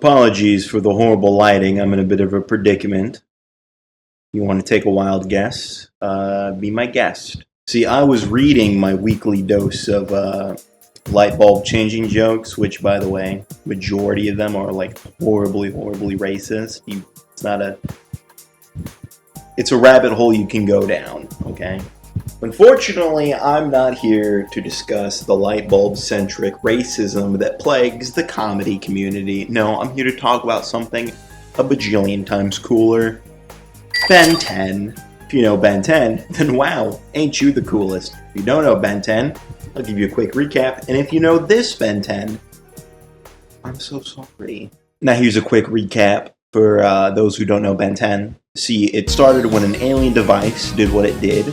Apologies for the horrible lighting. I'm in a bit of a predicament. You want to take a wild guess? Be my guest. See, I was reading my weekly dose of Lightbulb Changing jokes, which, by the way, majority of them are like horribly, horribly racist. It's a rabbit hole you can go down, okay? Unfortunately, I'm not here to discuss the Lightbulb-centric racism that plagues the comedy community. No, I'm here to talk about something a bajillion times cooler. Ben 10. If you know Ben 10, then wow, ain't you the coolest. If you don't know Ben 10, I'll give you a quick recap. And if you know this Ben 10, I'm so sorry. Now here's a quick recap for those who don't know Ben 10. See, it started when an alien device did what it did,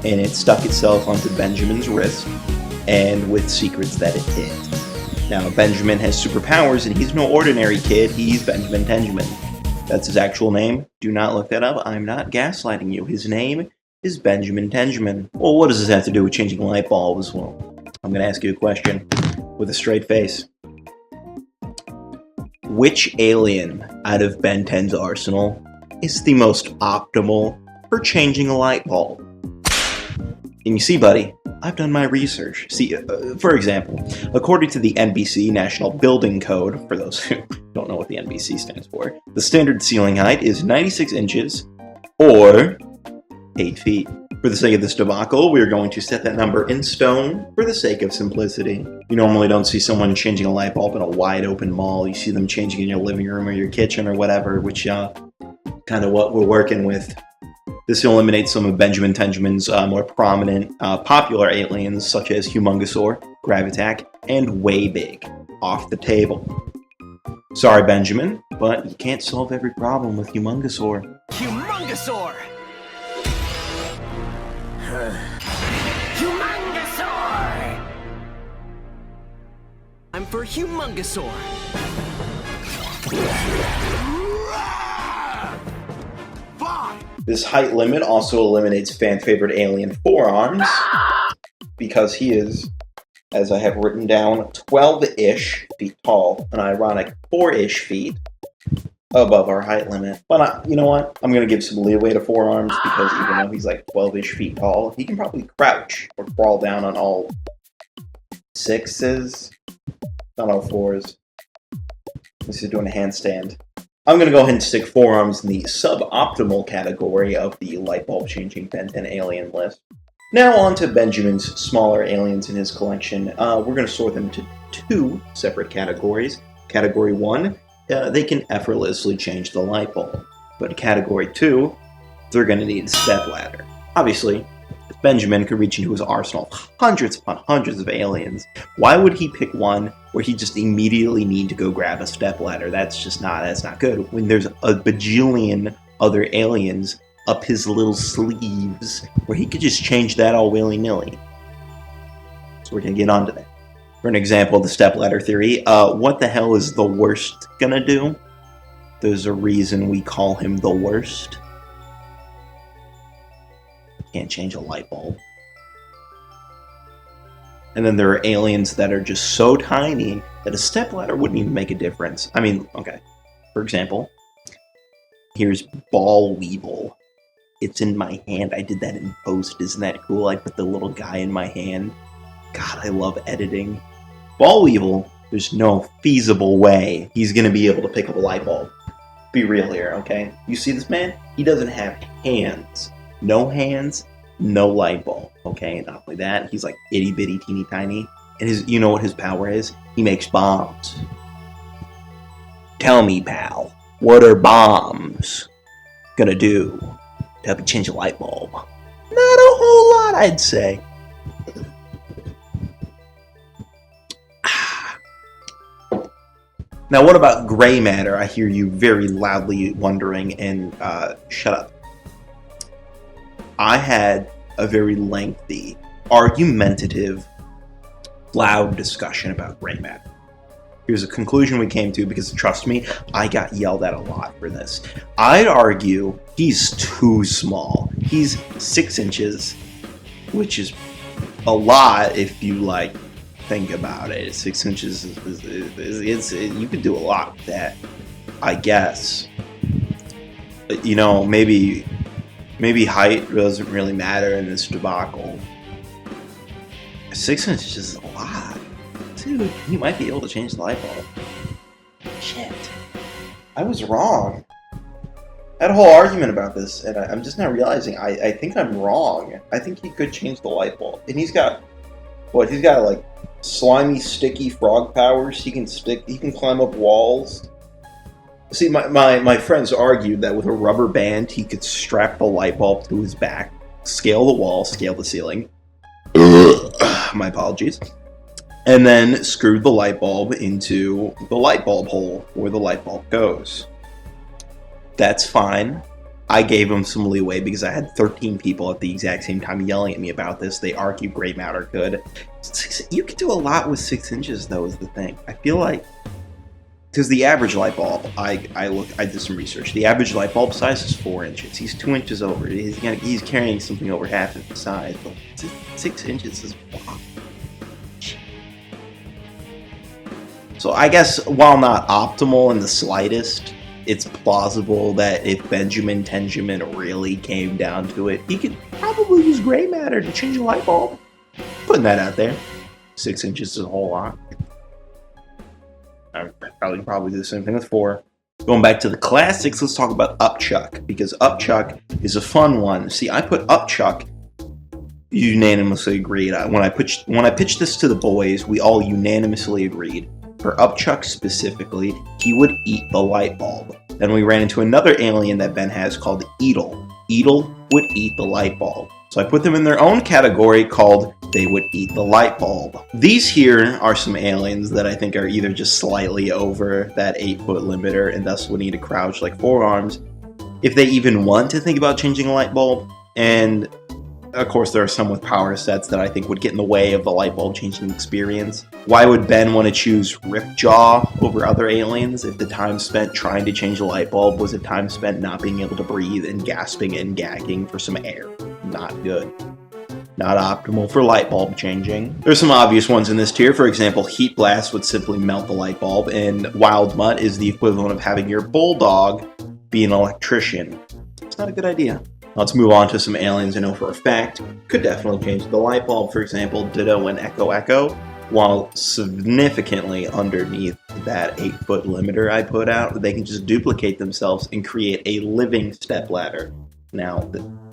and it stuck itself onto Benjamin's wrist, and with secrets that it hid. Now, Benjamin has superpowers, and he's no ordinary kid, he's Benjamin Tenjamin. That's his actual name. Do not look that up, I'm not gaslighting you. His name is Benjamin Tenjamin. Well, what does this have to do with changing light bulbs? Well, I'm gonna ask you a question with a straight face. Which alien out of Ben 10's arsenal is the most optimal for changing a light bulb? And you see, buddy, I've done my research. See, for example, according to the NBC National Building Code, for those who don't know what the NBC stands for, the standard ceiling height is 96 inches, or 8 feet. For the sake of this debacle, we are going to set that number in stone for the sake of simplicity. You normally don't see someone changing a light bulb in a wide open mall. You see them changing in your living room or your kitchen or whatever, which kind of what we're working with. This eliminates some of Benjamin Tenjamin's more prominent, popular aliens, such as Humongousaur, Gravitac, and Way Big, off the table. Sorry, Benjamin, but you can't solve every problem with Humongousaur. Humongousaur! Humongousaur! I'm for Humongousaur. This height limit also eliminates fan-favorite alien Forearms, because he is, as I have written down, 12-ish feet tall, an ironic 4-ish feet above our height limit. But you know what? I'm going to give some leeway to Forearms, because even though he's like 12-ish feet tall, he can probably crouch or crawl down on all sixes, not all fours. This is doing a handstand. I'm going to go ahead and stick Forearms in the suboptimal category of the Lightbulb Changing Ben 10 alien list. Now on to Benjamin's smaller aliens in his collection. We're going to sort them into two separate categories. Category 1, they can effortlessly change the light bulb. But Category 2, they're going to need a stepladder. Obviously, if Benjamin could reach into his arsenal of hundreds upon hundreds of aliens, why would he pick one where he just immediately need to go grab a stepladder? That's not good. When there's a bajillion other aliens up his little sleeves where he could just change that all willy-nilly. So we're going to get onto that. For an example of the stepladder theory, what the hell is the worst gonna do? There's a reason we call him the worst. Can't change a light bulb. And then there are aliens that are just so tiny that a stepladder wouldn't even make a difference. I mean, okay. For example, here's Ball Weevil. It's in my hand. I did that in post. Isn't that cool? I put the little guy in my hand. God, I love editing. Ball Weevil, there's no feasible way he's going to be able to pick up a light bulb. Be real here, okay? You see this man? He doesn't have hands. No hands, no light bulb, okay? Not only that, he's like itty bitty teeny tiny. And you know what his power is? He makes bombs. Tell me, pal, what are bombs gonna do to help you change a light bulb? Not a whole lot, I'd say. Now, what about gray matter? I hear you very loudly wondering, and shut up. I had a very lengthy, argumentative, loud discussion about gray matter. Here's a conclusion we came to, because trust me, I got yelled at a lot for this. I'd argue he's too small. He's 6 inches, which is a lot if you think about it. 6 inches is you could do a lot with that. I guess. You know, maybe height doesn't really matter in this debacle. 6 inches is a lot. Dude, you might be able to change the light bulb. Shit. I was wrong. I had a whole argument about this, and I'm just now realizing I think I'm wrong. I think he could change the light bulb. And he's got, what, he's got like slimy, sticky frog powers. He can climb up walls. See, my friends argued that with a rubber band, he could strap the light bulb to his back, scale the wall, scale the ceiling. My apologies. And then screw the light bulb into the light bulb hole where the light bulb goes. That's fine. I gave him some leeway because I had 13 people at the exact same time yelling at me about this. They argued gray matter could. You could do a lot with 6 inches, though, is the thing. I feel like, because the average light bulb, I did some research. The average light bulb size is 4 inches. He's 2 inches over. He's carrying something over half of the size. But 6 inches is wow. So I guess while not optimal in the slightest, it's plausible that if Benjamin Tenjamin really came down to it, he could probably use gray matter to change a light bulb. Putting that out there. 6 inches is a whole lot. I probably do the same thing with 4. Going back to the classics, let's talk about upchuck, because upchuck is a fun one. See, I put upchuck, unanimously agreed. When I pitched this to the boys, we all unanimously agreed. For upchuck specifically, he would eat the light bulb. Then we ran into another alien that Ben has called Eatle. Eatle would eat the light bulb. So I put them in their own category called They Would Eat the Light Bulb. These here are some aliens that I think are either just slightly over that 8-foot limiter and thus would need to crouch like forearms if they even want to think about changing a light bulb. And of course, there are some with power sets that I think would get in the way of the light bulb changing experience. Why would Ben want to choose Ripjaw over other aliens if the time spent trying to change a light bulb was a time spent not being able to breathe and gasping and gagging for some air? Not good. Not optimal for light bulb changing. There's some obvious ones in this tier. For example, Heat Blast would simply melt the light bulb, and Wildmutt is the equivalent of having your bulldog be an electrician. It's not a good idea. Let's move on to some aliens I know for a fact could definitely change the light bulb. For example, Ditto and Echo Echo, while significantly underneath that 8-foot limiter I put out, they can just duplicate themselves and create a living stepladder. Now,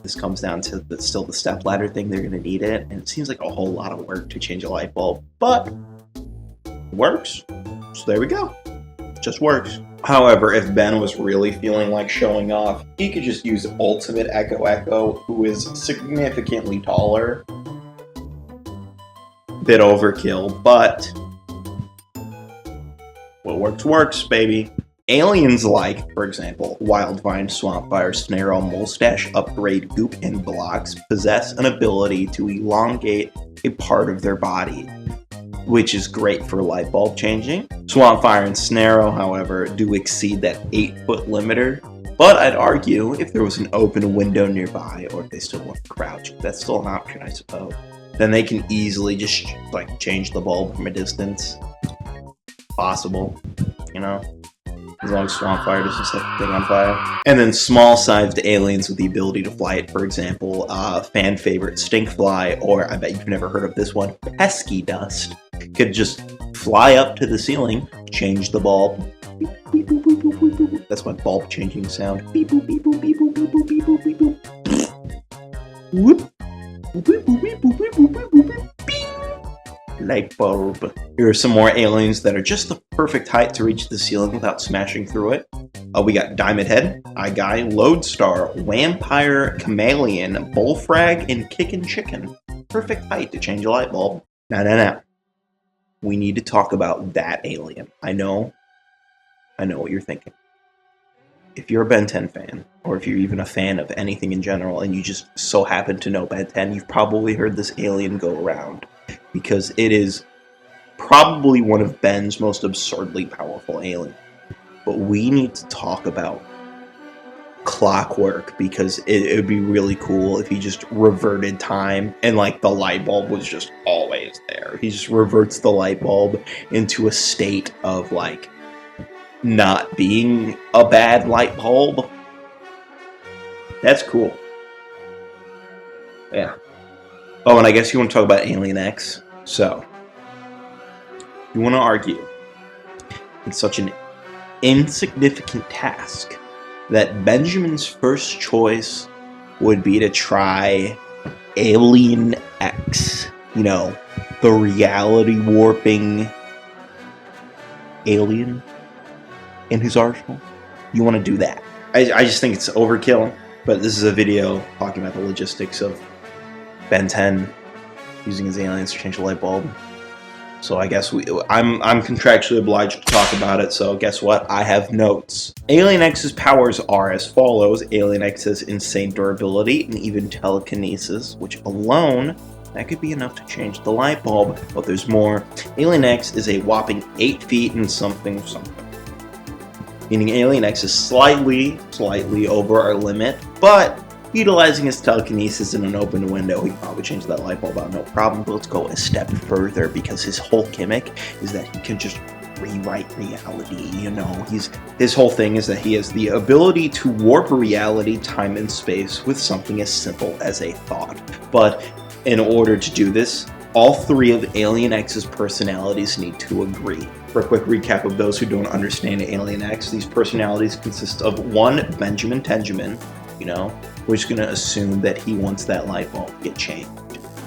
this comes down to still the stepladder thing. They're going to need it, and it seems like a whole lot of work to change a light bulb, but it works. So there we go. It just works. However, if Ben was really feeling like showing off, he could just use Ultimate Echo Echo, who is significantly taller. Bit overkill, but what works, works, baby. Aliens like, for example, Wildvine, Swampfire, Snarl, Mustache, Upgrade, Goop, and Blocks possess an ability to elongate a part of their body, which is great for light bulb changing. Swampfire and Snarl, however, do exceed that 8-foot limiter, but I'd argue if there was an open window nearby, or if they still want to crouch, that's still an option, I suppose, then they can easily just like change the bulb from a distance. Possible, you know? As long as Swampfire doesn't set the thing on fire. And then small-sized aliens with the ability to fly it, for example, fan favorite Stinkfly, or I bet you've never heard of this one, Pesky Dust, could just fly up to the ceiling, change the bulb. Beep, beep, boop, boop, boop, boop, boop. That's my bulb changing sound. Beep, boop, beep, boop, beep, boop, beep, boop, beep, boop, beep, boop. Whoop. Boop, boop, boop, boop, boop, boop, boop, boop, boop. Light bulb. Here are some more aliens that are just the perfect height to reach the ceiling without smashing through it. We got Diamond Head, Eye Guy, Lodestar, Vampire, Chameleon, Bullfrag, and Kickin' Chicken. Perfect height to change a light bulb. Now. We need to talk about that alien. I know what you're thinking. If you're a Ben 10 fan, or if you're even a fan of anything in general, and you just so happen to know Ben 10, you've probably heard this alien go around. Because it is probably one of Ben's most absurdly powerful aliens. But we need to talk about Clockwork, because it would be really cool if he just reverted time and like the light bulb was just always there. He just reverts the light bulb into a state of like not being a bad light bulb. That's cool. Yeah. Oh, and I guess you want to talk about Alien X. So, you want to argue it's such an insignificant task that Benjamin's first choice would be to try Alien X. You know, the reality warping alien in his arsenal. You want to do that. I just think it's overkill, but this is a video talking about the logistics of Ben 10 using his aliens to change the light bulb. So I guess I'm contractually obliged to talk about it, so guess what? I have notes. Alien X's powers are as follows. Alien X has insane durability and even telekinesis, which alone, that could be enough to change the light bulb, but there's more. Alien X is a whopping 8 feet and something. Meaning Alien X is slightly over our limit, but utilizing his telekinesis in an open window, he can probably change that light bulb out no problem. But let's go a step further, because his whole gimmick is that he can just rewrite reality. You know, his whole thing is that he has the ability to warp reality, time, and space with something as simple as a thought. But in order to do this, all 3 of Alien X's personalities need to agree. For a quick recap of those who don't understand Alien X, these personalities consist of 1, Benjamin Tenjamin, you know, we're just going to assume that he wants that light bulb to get changed.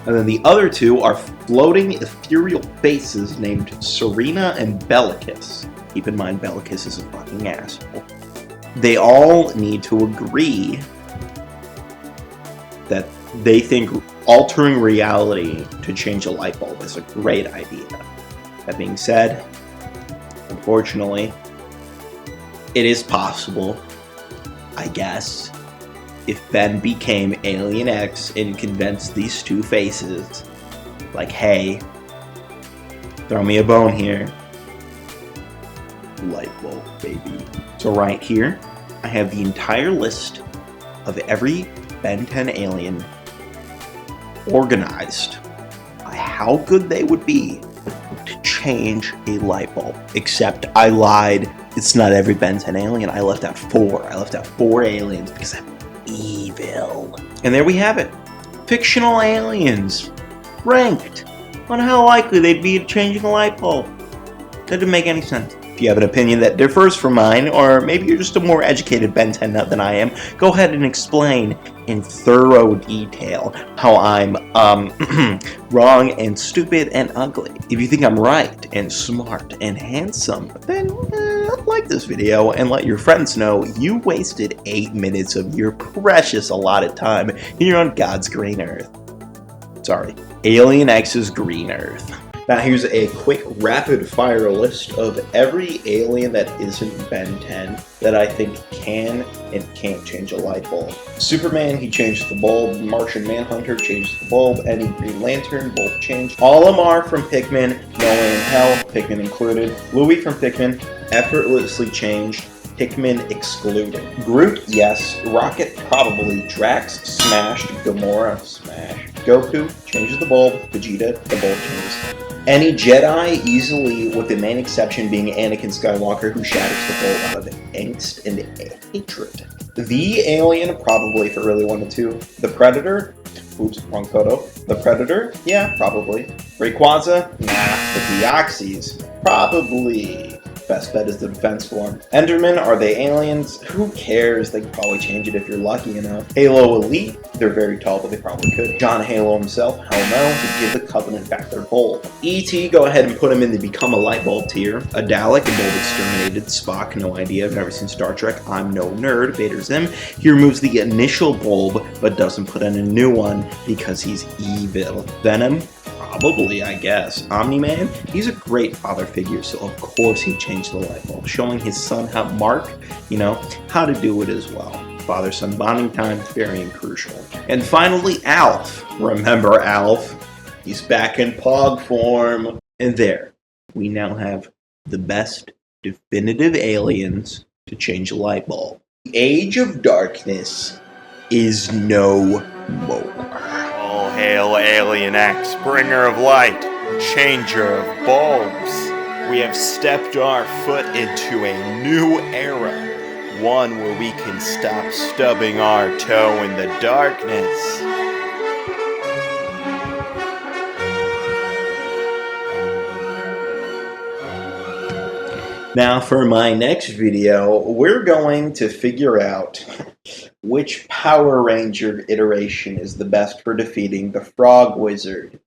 And then the other 2 are floating ethereal faces named Serena and Bellicus. Keep in mind, Bellicus is a fucking asshole. They all need to agree that they think altering reality to change a light bulb is a great idea. That being said, unfortunately, it is possible, I guess, if Ben became Alien X and convinced these 2 faces, like, hey, throw me a bone here. Light bulb, baby. So right here, I have the entire list of every Ben 10 alien organized by how good they would be to change a light bulb. Except I lied. It's not every Ben 10 alien. I left out 4. I left out 4 aliens because I'm evil. And there we have it. Fictional aliens. Ranked on how likely they'd be to changing a light bulb. That didn't make any sense. If you have an opinion that differs from mine, or maybe you're just a more educated Ben 10 nut than I am, go ahead and explain in thorough detail how I'm wrong and stupid and ugly. If you think I'm right and smart and handsome, then like this video and let your friends know you wasted 8 minutes of your precious allotted time here on God's green earth. Sorry, Alien X's green earth. Now here's a quick rapid fire list of every alien that isn't Ben 10 that I think can and can't change a light bulb. Superman, he changed the bulb. Martian Manhunter changed the bulb. Any Green Lantern, bulb changed. All of them are from Pikmin, No Way in Hell, Pikmin included. Louie from Pikmin, effortlessly changed. Pikmin excluded. Groot, yes. Rocket, probably. Drax, smashed. Gamora, smashed. Goku, changes the bulb. Vegeta, the bulb changes. Any Jedi, easily, with the main exception being Anakin Skywalker, who shatters the bulb out of angst and hatred. The alien, probably, if it really wanted to. The Predator, oops, wrong photo. The Predator, yeah, probably. Rayquaza, nah. The Deoxys, probably. Best bet is the defense form. Endermen, are they aliens? Who cares? They could probably change it if you're lucky enough. Halo Elite, they're very tall, but they probably could. John Halo himself, hell no, he'd give the Covenant back their bulb. E.T., go ahead and put him in the Become a Light Bulb tier. A Dalek, a bulb exterminated. Spock, no idea, I've never seen Star Trek. I'm no nerd. Vader Zim, he removes the initial bulb, but doesn't put in a new one because he's evil. Venom, probably, I guess. Omni-Man, he's a great father figure, so of course he changed the light bulb, showing his son how how to do it as well. Father-son bonding time, very crucial. And finally, Alf. Remember Alf? He's back in Pog form. And there, we now have the best definitive aliens to change a light bulb. The Age of Darkness is no more. All hail Alien X, bringer of light, changer of bulbs. We have stepped our foot into a new era. One where we can stop stubbing our toe in the darkness. Now for my next video, we're going to figure out which Power Ranger iteration is the best for defeating the Frog Wizard.